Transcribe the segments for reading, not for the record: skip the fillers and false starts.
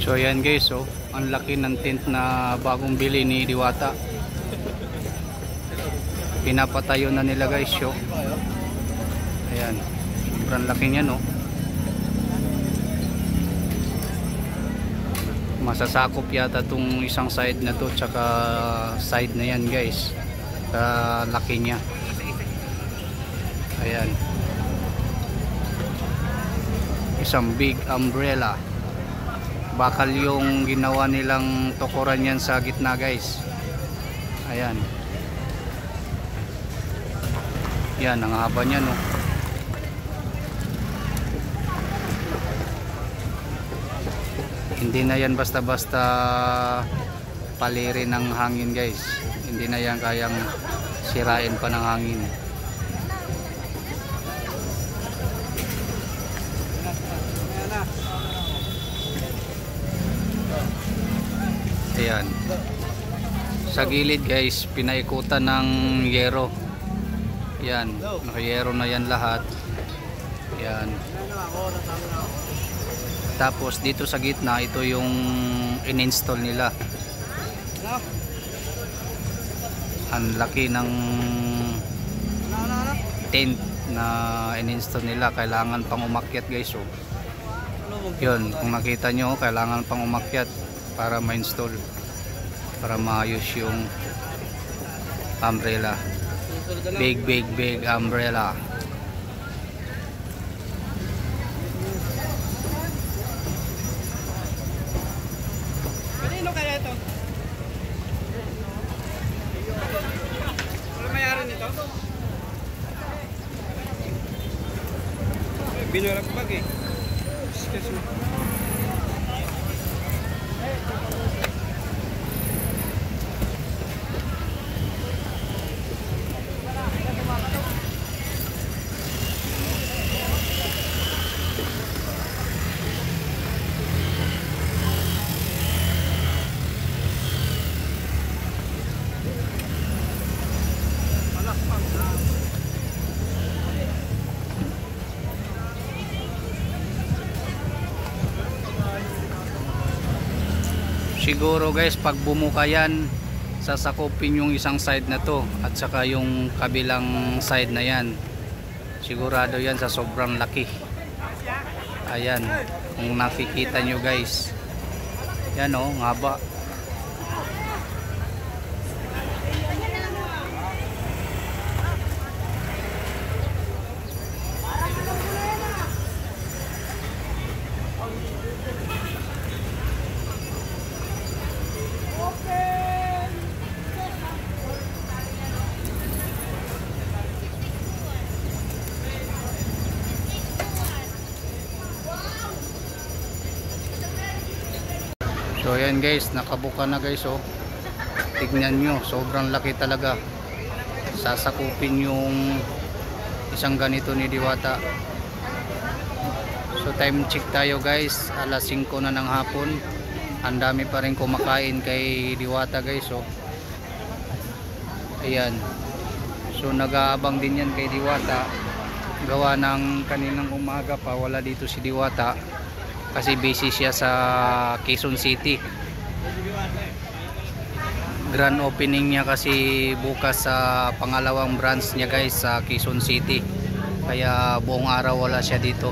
So ayan guys, oh, ang laki ng tent na bagong bili ni Diwata. Pinapatayo na nila guys, oh. Ayan, sobrang laki niya, no. Masasakop yata tong isang side na to, tsaka side na yan guys. Laki niya. Ayan, isang big umbrella. Bakal yung ginawa nilang tukuran yan sa gitna guys. Ayan. Yan, ang haba niya, no. Hindi na yan basta-basta paliri ng hangin guys. Hindi na yan kayang sirain pa ng hangin. Ayan. Sa gilid guys, pinaikutan ng yero. Yan, nakayero na yan lahat. Yan. Tapos dito sa gitna, ito yung in-install nila. Ang laki ng tent na in-install nila. Kailangan pang umakyat guys, oh. Yun, kung nakita nyo, kailangan pang umakyat para ma-install, para maayos yung umbrella. Big umbrella. Kanino kaya ito? Wala mayari nito? Binurag bag eh. Excuse me. Siguro guys, pag bumuka yan, sasakupin yung isang side na to at saka yung kabilang side na yan. Sigurado yan sa sobrang laki. Ayan, kung nakikita nyo guys, yan, oh, ang haba. So ayan guys, nakabuka na guys, oh. Tignan nyo, sobrang laki talaga. Sasakupin yung isang ganito ni Diwata. So time check tayo guys, alas 5 na ng hapon. Ang dami pa rin kumakain kay Diwata guys, oh. Ayan. So nag-aabang din yan kay Diwata. Gawa ng kaninang umaga pa, wala dito si Diwata kasi busy siya sa Quezon City. Grand opening niya kasi bukas sa pangalawang branch niya guys sa Quezon City. Kaya buong araw wala siya dito.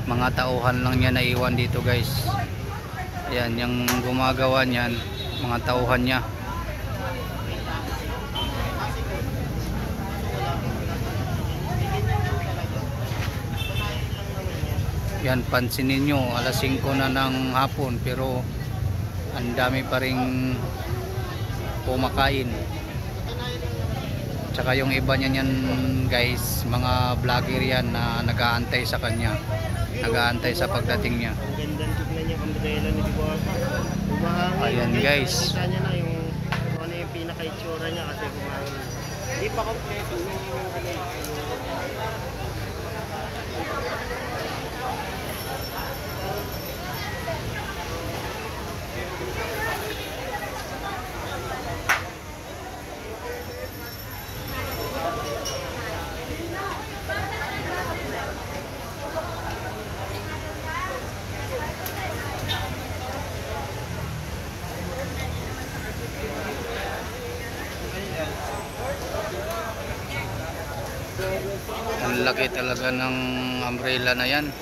Mga tauhan lang niya naiwan dito guys. Ayan, yung gumagawa niyan, mga tauhan niya. Yan, pansinin nyo, alas 5 na ng hapon pero ang dami pa ring kumakain. Tsaka yung iba niya yan guys, mga vlogger yan na nag-aantay sa kanya, nag-aantay sa pagdating niya. Ayan guys, Kanya na yung ano yung pinaka-itsura niya kasi kumain. Hindi pa kompleto yung laki talaga ng umbrella na yan.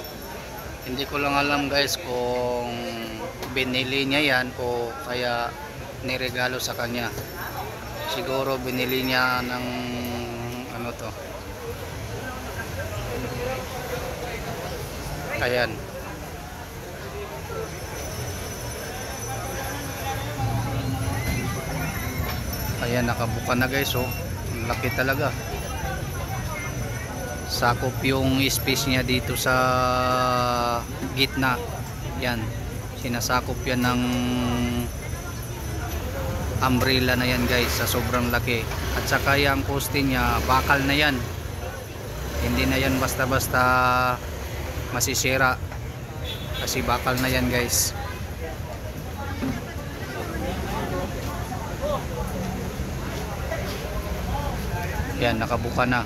Hindi ko lang alam guys kung binili niya yan o kaya niregalo sa kanya. Siguro binili niya ng ano to. Ayan. Ayan, nakabuka na guys, oh. Ang laki talaga. Sakop yung space niya dito sa gitna. Yan. Sinasakop yan ng umbrella na yan guys, sa sobrang laki. At saka yung poste niya, bakal na yan. Hindi na yan basta-basta masisira. Kasi bakal na yan guys. Yan, nakabuka na.